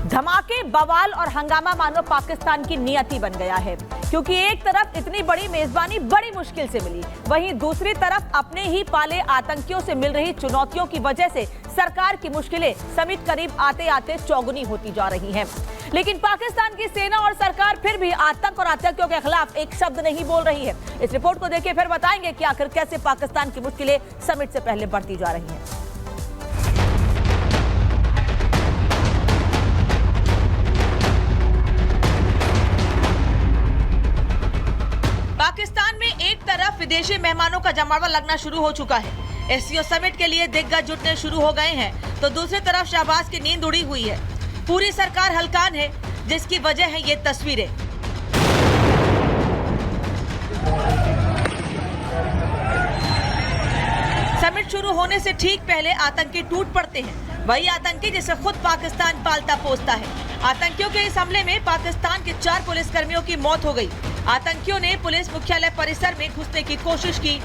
धमाके, बवाल और हंगामा मानो पाकिस्तान की नियति बन गया है, क्योंकि एक तरफ इतनी बड़ी मेजबानी बड़ी मुश्किल से मिली, वहीं दूसरी तरफ अपने ही पाले आतंकियों से मिल रही चुनौतियों की वजह से सरकार की मुश्किलें समिट करीब आते आते चौगुनी होती जा रही हैं। लेकिन पाकिस्तान की सेना और सरकार फिर भी आतंक और आतंकियों के खिलाफ एक शब्द नहीं बोल रही है। इस रिपोर्ट को देखिए, फिर बताएंगे कि आखिर कैसे पाकिस्तान की मुश्किलें समिट से पहले बढ़ती जा रही हैं। पाकिस्तान में एक तरफ विदेशी मेहमानों का जमावड़ा लगना शुरू हो चुका है, एससीओ समिट के लिए दिग्गज जुटने शुरू हो गए हैं, तो दूसरी तरफ शहबाज की नींद उड़ी हुई है। पूरी सरकार हलकान है, जिसकी वजह है ये तस्वीरें। समिट शुरू होने से ठीक पहले आतंकी टूट पड़ते हैं, वही आतंकी जिसे खुद पाकिस्तान पालता पोसता है। आतंकियों के इस हमले में पाकिस्तान के 4 पुलिसकर्मियों की मौत हो गई। आतंकियों ने पुलिस मुख्यालय परिसर में घुसने की कोशिश की।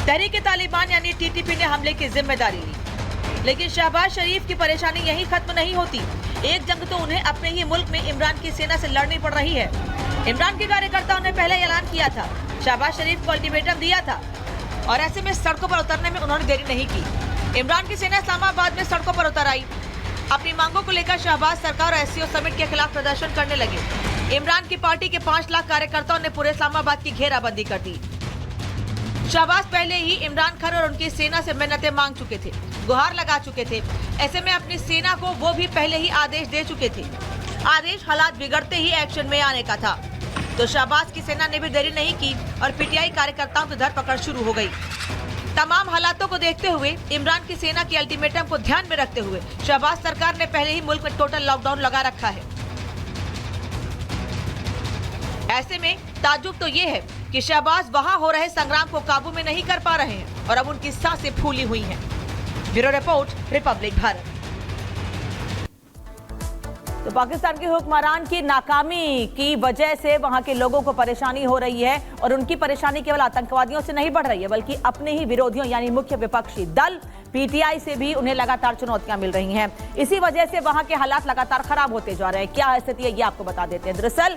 तहरीक-ए-तालिबान यानी टीटीपी ने हमले की जिम्मेदारी ली, लेकिन शहबाज शरीफ की परेशानी यहीं खत्म नहीं होती। एक जंग तो उन्हें अपने ही मुल्क में इमरान की सेना से लड़नी पड़ रही है। इमरान के कार्यकर्ताओं ने पहले ऐलान किया था, शहबाज शरीफ को अल्टीमेटम दिया था, और ऐसे में सड़कों पर उतरने में उन्होंने देरी नहीं की। इमरान की सेना इस्लामाबाद में सड़कों पर उतर आई। अपनी मांगों को लेकर शहबाज सरकार और एससीओ समिट के खिलाफ प्रदर्शन करने लगे। इमरान की पार्टी के 5 लाख कार्यकर्ताओं ने पूरे इस्लामाबाद की घेराबंदी कर दी। शहबाज पहले ही इमरान खान और उनकी सेना से मिन्नतें मांग चुके थे, गुहार लगा चुके थे। ऐसे में अपनी सेना को वो भी पहले ही आदेश दे चुके थे। आदेश हालात बिगड़ते ही एक्शन में आने का था, तो शहबाज की सेना ने भी देरी नहीं की और पीटीआई कार्यकर्ताओं की धरपकड़ शुरू हो गई। तमाम हालातों को देखते हुए, इमरान की सेना के अल्टीमेटम को ध्यान में रखते हुए शहबाज सरकार ने पहले ही मुल्क में टोटल लॉकडाउन लगा रखा है। ऐसे में ताज्जुब तो ये है कि शहबाज वहां हो रहे संग्राम को काबू में नहीं कर पा रहे हैं और अब उनकी सांसें फूली हुई हैं। Bureau report, Republic Bharat. तो पाकिस्तान के हुक्मरान की नाकामी की वजह से वहां के लोगों को परेशानी हो रही है, और उनकी परेशानी केवल आतंकवादियों से नहीं बढ़ रही है, बल्कि अपने ही विरोधियों यानी मुख्य विपक्षी दल पीटीआई से भी उन्हें लगातार चुनौतियां मिल रही हैं। इसी वजह से वहां के हालात लगातार खराब होते जा रहे हैं। क्या स्थिति है, ये आपको बता देते हैं। दरअसल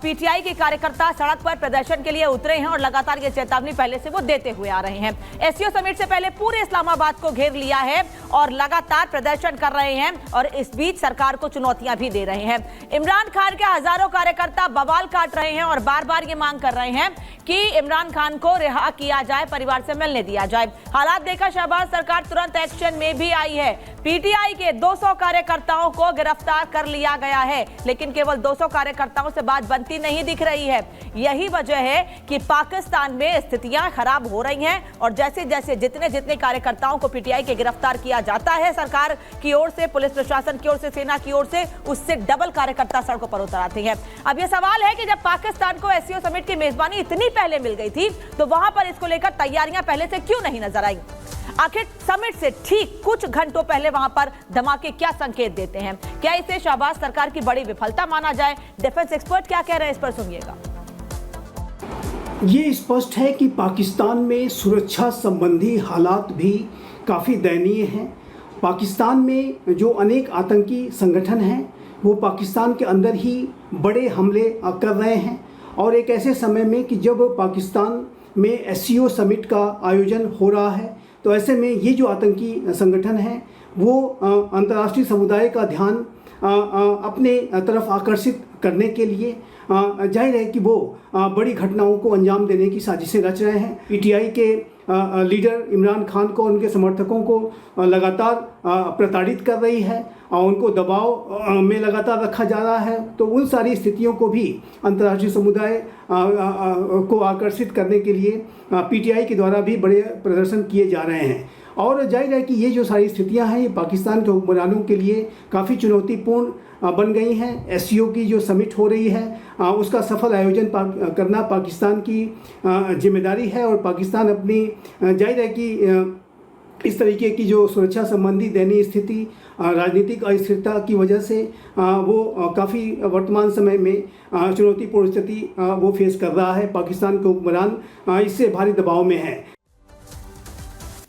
पीटीआई के कार्यकर्ता सड़क पर प्रदर्शन के लिए उतरे हैं और लगातार ये चेतावनी पहले से वो देते हुए आ रहे हैं। एससीओ समिट से पहले पूरे इस्लामाबाद को घेर लिया है और लगातार प्रदर्शन कर रहे हैं, और इस बीच सरकार को चुनौतियां भी दे रहे हैं। इमरान खान के हजारों कार्यकर्ता बवाल काट रहे हैं और बार बार ये मांग कर रहे हैं कि इमरान खान को रिहा किया जाए, परिवार से मिलने दिया जाए। हालात देखकर शहबाज सरकार तुरंत एक्शन में भी आई है। पीटीआई के 200 कार्यकर्ताओं को गिरफ्तार कर लिया गया है, लेकिन केवल 200 कार्यकर्ताओं से बात बनती नहीं दिख रही है। यही वजह है कि पाकिस्तान में स्थितियां खराब हो रही हैं, और जैसे जैसे जितने कार्यकर्ताओं को पीटीआई के गिरफ्तार किया जाता है सरकार की ओर से, पुलिस प्रशासन की ओर से, सेना की ओर से, उससे डबल कार्यकर्ता सड़कों पर उतर आते हैं। अब यह सवाल है कि जब पाकिस्तान को एससीओ समिट की मेजबानी इतनी पहले मिल गई थी, तो वहां पर इसको लेकर तैयारियां पहले से क्यों नहीं नजर आई? आखिर समिट से ठीक कुछ घंटों पहले वहां पर धमाके क्या संकेत देते हैं? क्या इसे शहबाज सरकार की बड़ी विफलता माना जाए? डिफेंस एक्सपर्ट क्या कह रहे हैं, इस पर सुनिएगा। ये स्पष्ट है कि पाकिस्तान में सुरक्षा संबंधी हालात भी काफ़ी दयनीय हैं। पाकिस्तान में जो अनेक आतंकी संगठन हैं, वो पाकिस्तान के अंदर ही बड़े हमले कर रहे हैं, और एक ऐसे समय में कि जब पाकिस्तान में एससीओ समिट का आयोजन हो रहा है, तो ऐसे में ये जो आतंकी संगठन हैं वो अंतर्राष्ट्रीय समुदाय का ध्यान अपने तरफ आकर्षित करने के लिए जाहिर है कि वो बड़ी घटनाओं को अंजाम देने की साजिशें रच रहे हैं। पीटीआई के लीडर इमरान खान को, उनके समर्थकों को लगातार प्रताड़ित कर रही है और उनको दबाव में लगातार रखा जा रहा है। तो उन सारी स्थितियों को भी अंतर्राष्ट्रीय समुदाय को आकर्षित करने के लिए पीटीआई के द्वारा भी बड़े प्रदर्शन किए जा रहे हैं। और जाहिर है कि ये जो सारी स्थितियां हैं, ये पाकिस्तान के हुक्मरानों के लिए काफ़ी चुनौतीपूर्ण बन गई हैं। एससीओ की जो समिट हो रही है, उसका सफल आयोजन करना पाकिस्तान की जिम्मेदारी है, और पाकिस्तान अपनी जाहिर है कि इस तरीके की जो सुरक्षा संबंधी दयनीय स्थिति, राजनीतिक अस्थिरता की वजह से वो काफ़ी वर्तमान समय में चुनौतीपूर्ण स्थिति वो फेस कर रहा है। पाकिस्तान के हुक्मरान इससे भारी दबाव में है।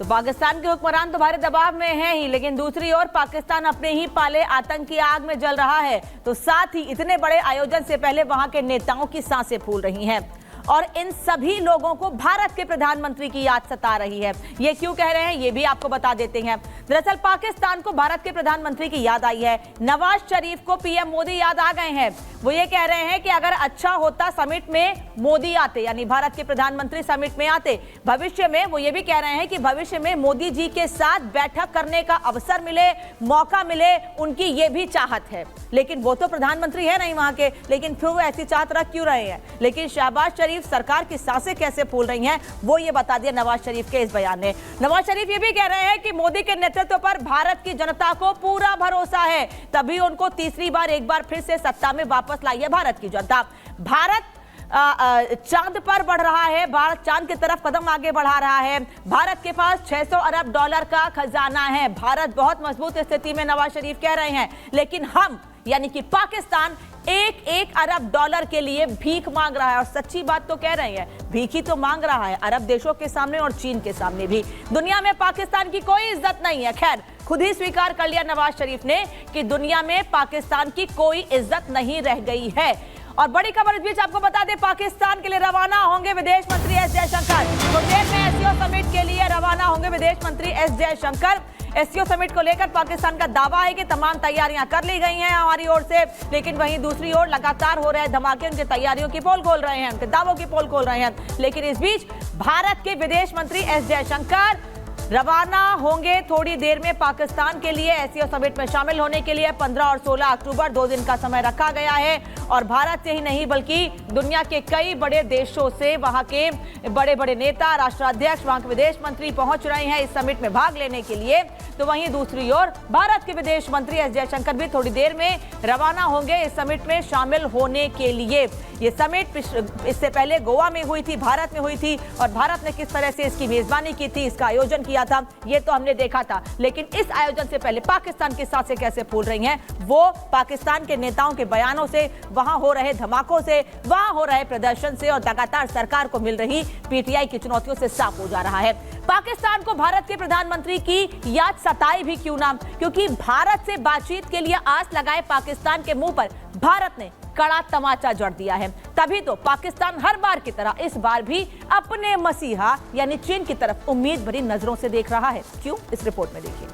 तो पाकिस्तान के हुक्मरान तो भारी दबाव में है ही, लेकिन दूसरी ओर पाकिस्तान अपने ही पाले आतंक की आग में जल रहा है। तो साथ ही इतने बड़े आयोजन से पहले वहां के नेताओं की सांसें फूल रही हैं और इन सभी लोगों को भारत के प्रधानमंत्री की याद सता रही है। ये क्यों कह रहे हैं ये भी आपको बता देते हैं। दरअसल पाकिस्तान को भारत के प्रधानमंत्री की याद आई है। नवाज शरीफ को पीएम मोदी याद आ गए हैं। वो ये कह रहे हैं कि अगर अच्छा होता समिट में मोदी आते, यानी भारत के प्रधानमंत्री समिट में आते। भविष्य में वो ये भी कह रहे हैं कि भविष्य में मोदी जी के साथ बैठक करने का अवसर मिले, मौका मिले, उनकी ये भी चाहत है। लेकिन वो तो प्रधानमंत्री है नहीं वहां के, लेकिन फिर वो ऐसी चाहत रख क्यों रहे हैं। लेकिन शहबाज शरीफ सरकार की सांसें कैसे फूल रही हैं वो ये बता दिया नवाज शरीफ के इस बयान ने। नवाज शरीफ ये भी कह रहे हैं कि मोदी के नेतृत्व पर भारत की जनता को पूरा भरोसा है, तभी उनको तीसरी बार एक बार फिर से सत्ता में वापस लाई है भारत की जनता। भारत चांद पर बढ़ रहा है, भारत चांद की तरफ कदम आगे बढ़ा रहा है। भारत के पास 600 अरब डॉलर का खजाना है। भारत बहुत मजबूत स्थिति में नवाज शरीफ कह रहे हैं, लेकिन हम यानी कि पाकिस्तान एक अरब डॉलर के लिए भीख मांग रहा है। और सच्ची बात तो कह रहे हैं, भीख ही तो मांग रहा है अरब देशों के सामने और चीन के सामने भी। दुनिया में पाकिस्तान की कोई इज्जत नहीं है। खैर, खुद ही स्वीकार कर लिया नवाज शरीफ ने कि दुनिया में पाकिस्तान की कोई इज्जत नहीं रह गई है। और बड़ी खबर इस बीच आपको बता दें, पाकिस्तान के लिए रवाना होंगे विदेश मंत्री एस जयशंकर। थोड़ी देर में एससीओ समिट के लिए रवाना होंगे विदेश मंत्री एस जयशंकर। एससीओ समिट को लेकर पाकिस्तान का दावा है कि तमाम तैयारियां कर ली गई हैं हमारी ओर से, लेकिन वहीं दूसरी ओर लगातार हो रहे धमाके उनकी तैयारियों की पोल खोल रहे हैं, उनके दावों की पोल खोल रहे हैं। लेकिन इस बीच भारत के विदेश मंत्री एस जयशंकर रवाना होंगे थोड़ी देर में पाकिस्तान के लिए एससीओ समिट में शामिल होने के लिए। 15 और 16 अक्टूबर 2 दिन का समय रखा गया है और भारत से ही नहीं बल्कि दुनिया के कई बड़े देशों से वहां के बड़े बड़े नेता, राष्ट्राध्यक्ष, वहां के विदेश मंत्री पहुंच रहे हैं इस समिट में भाग लेने के लिए। तो वहीं दूसरी ओर भारत के विदेश मंत्री एस जयशंकर भी थोड़ी देर में रवाना होंगे इस समिट में शामिल होने के लिए। ये समिट इससे पहले गोवा में हुई थी, भारत में हुई थी, और भारत ने किस तरह से इसकी मेजबानी की थी, इसका आयोजन किया था, ये तो हमने देखा था। लेकिन इस आयोजन से पहले पाकिस्तान की सांसें कैसे फूल रही हैं, वो पाकिस्तान के नेताओं के बयानों से, वहां हो रहे धमाकों से, वहां हो रहे प्रदर्शन से और लगातार सरकार को मिल रही पीटीआई की चुनौतियों से साफ हो जा रहा है। पाकिस्तान को भारत के प्रधानमंत्री की याद सताई भी क्यों ना, क्योंकि भारत से बातचीत के लिए आस लगाए पाकिस्तान के मुंह पर भारत ने कड़ा तमाचा जड़ दिया है। तभी तो पाकिस्तान हर बार की तरह इस बार भी अपने मसीहा यानी चीन की तरफ उम्मीद भरी नजरों से देख रहा है। क्यों, इस रिपोर्ट में देखिए।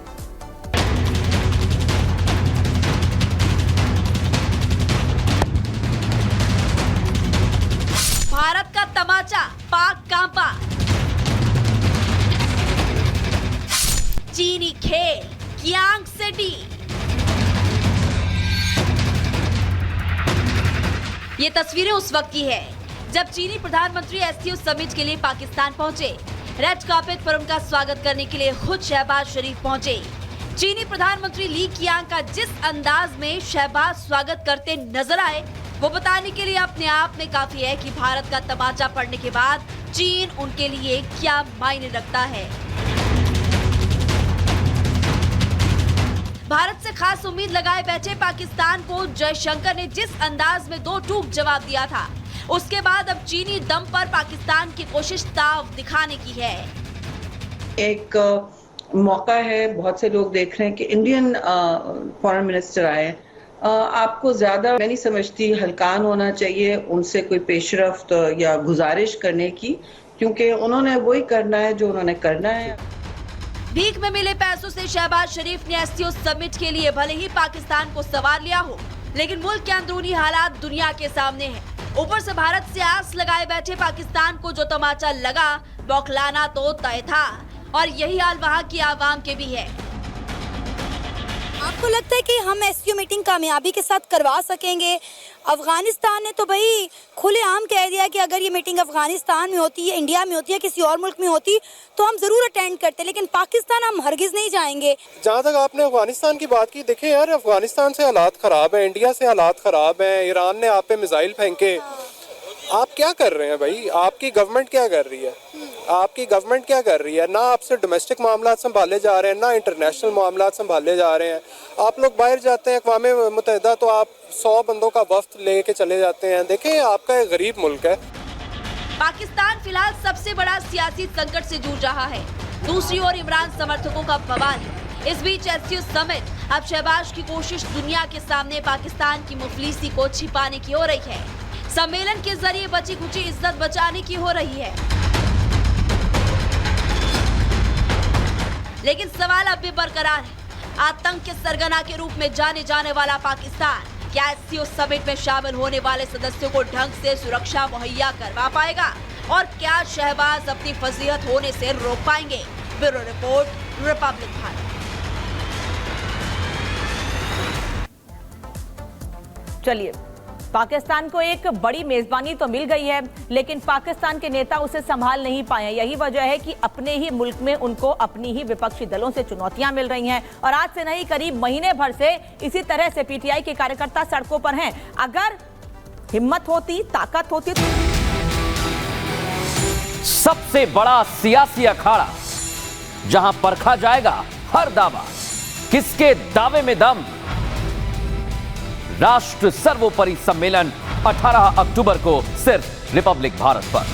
भारत का तमाचा, पाक कांपा। चीनी खेल, कियांग सिटी। ये तस्वीरें उस वक्त की है जब चीनी प्रधानमंत्री एससीओ समिट के लिए पाकिस्तान पहुंचे। रेड कार्पेट पर उनका स्वागत करने के लिए खुद शहबाज शरीफ पहुंचे। चीनी प्रधानमंत्री ली कियांग का जिस अंदाज में शहबाज स्वागत करते नजर आए, वो बताने के लिए अपने आप में काफी है कि भारत का तमाचा पड़ने के बाद चीन उनके लिए क्या मायने रखता है। भारत से खास उम्मीद लगाए बैठे पाकिस्तान को जयशंकर ने जिस अंदाज में दो टूक जवाब दिया था, उसके बाद अब चीनी दम पर पाकिस्तान की कोशिश साफ दिखाने की है। एक मौका है, बहुत से लोग देख रहे हैं कि इंडियन फॉरेन मिनिस्टर आए। आपको ज्यादा मैं नहीं समझती हल्कान होना चाहिए उनसे कोई पेशरफ्त या गुजारिश करने की, क्योंकि उन्होंने वही करना है जो उन्होंने करना है। भीख में मिले पैसों से शहबाज शरीफ ने एससीओ समिट के लिए भले ही पाकिस्तान को संवार लिया हो, लेकिन मुल्क के अंदरूनी हालात दुनिया के सामने हैं। ऊपर से भारत से आस लगाए बैठे पाकिस्तान को जो तमाचा लगा, बौखलाना तो तय था और यही हाल वहाँ की आवाम के भी है। आपको लगता है कि हम एससीओ मीटिंग कामयाबी के साथ करवा सकेंगे? अफगानिस्तान ने तो भाई खुलेआम कह दिया कि अगर ये मीटिंग अफगानिस्तान में होती है, इंडिया में होती है, किसी और मुल्क में होती तो हम ज़रूर अटेंड करते, लेकिन पाकिस्तान हम हरगिज़ नहीं जाएंगे। जहाँ तक आपने अफगानिस्तान की बात की, देखिए यार, अफगानिस्तान से हालात ख़राब हैं, इंडिया से हालात ख़राब हैं, ईरान ने आप पे मिसाइल फेंके। आप क्या कर रहे हैं भाई? आपकी गवर्नमेंट क्या कर रही है? आपकी गवर्नमेंट क्या कर रही है? ना आपसे डोमेस्टिक मामला संभाले जा रहे हैं, ना इंटरनेशनल मामला संभाले जा रहे हैं। आप लोग बाहर जाते हैं अक़वाम मुत्तहिदा तो आप 100 बंदों का वफ्द लेके चले जाते हैं। देखें, आपका एक गरीब मुल्क है। पाकिस्तान फिलहाल सबसे बड़ा सियासी संकट से जूझ रहा है। दूसरी ओर इमरान समर्थकों का बवाल। इस बीच एससीओ समिट अब शहबाज की कोशिश दुनिया के सामने पाकिस्तान की मुफलिसी को छिपाने की हो रही है। सम्मेलन के जरिए बची खुची इज्जत बचाने की हो रही है। लेकिन सवाल अब भी बरकरार है, आतंक के सरगना के रूप में जाने जाने वाला पाकिस्तान क्या एससीओ समिट में शामिल होने वाले सदस्यों को ढंग से सुरक्षा मुहैया करवा पाएगा और क्या शहबाज अपनी फजीहत होने से रोक पाएंगे? Bureau report, Republic Bharat. चलिए, पाकिस्तान को एक बड़ी मेजबानी तो मिल गई है, लेकिन पाकिस्तान के नेता उसे संभाल नहीं पाए। यही वजह है कि अपने ही मुल्क में उनको अपनी ही विपक्षी दलों से चुनौतियां मिल रही हैं और आज से नहीं, करीब महीने भर से इसी तरह से पीटीआई के कार्यकर्ता सड़कों पर हैं। अगर हिम्मत होती, ताकत होती तो... सबसे बड़ा सियासी अखाड़ा जहां परखा जाएगा हर दावा, किसके दावे में दम। राष्ट्र सर्वोपरि सम्मेलन 18 अक्टूबर को सिर्फ रिपब्लिक भारत पर।